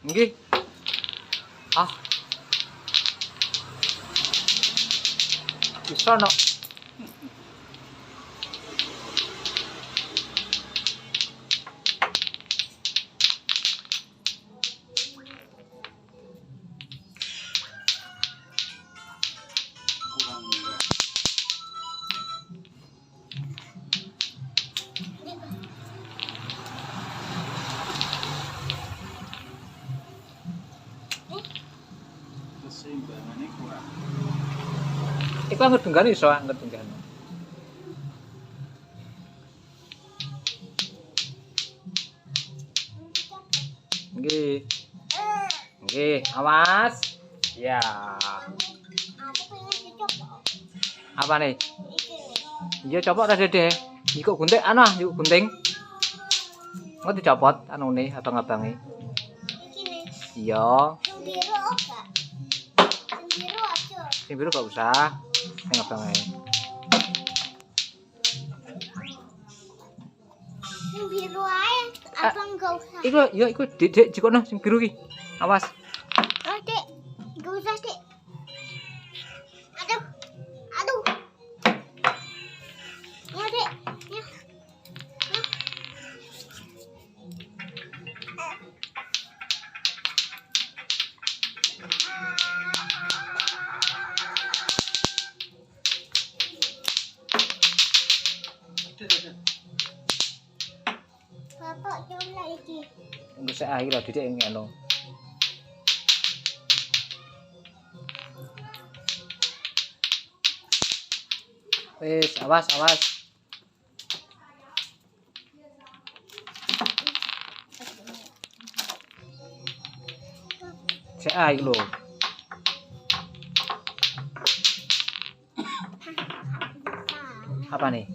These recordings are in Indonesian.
Nggih. Ah. Bisa no. Keseimbangannya kurang. Iku angger denggan iso angger denggan. Nggih. Nggih, awas. Ya. Aku pengen dicoba. Apa nih? Iki nih. Iya copot ta Dede. Iku gunting yuk gunting. Engko dicopot anune abang-abange. Iki nih. Iya, Yang biru apa? Yang biru aja. sing biru gak usah. Sing abang ae. Yang biru aja. Abang gak usah. Iku Dek jikono sing biru ki. Awas. Oh, Dek. Gak usah, Dek. Aduh. Aduh. Ya, Dek. Ya. Ya. Bapak coba iki. Engko sik ae lho Dek ngono. Wis, awas. Sik ae lho. Apa nih?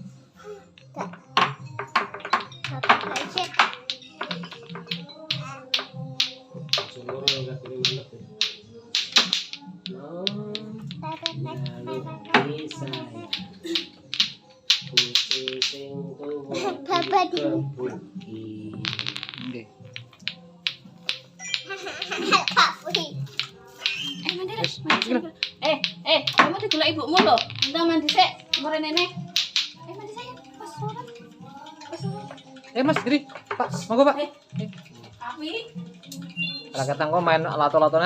Bapak gak bisa. Bapak di Nggih. Kak Pui. Mandi Rek, mandi dulu. Kamu digulak ibumu loh. Minta mandi sik, ngore nenek. Mandi sayang, pas surat. Mas, Diri. Pak, monggo Pak. Tapi Lah ketang kok main lato-latone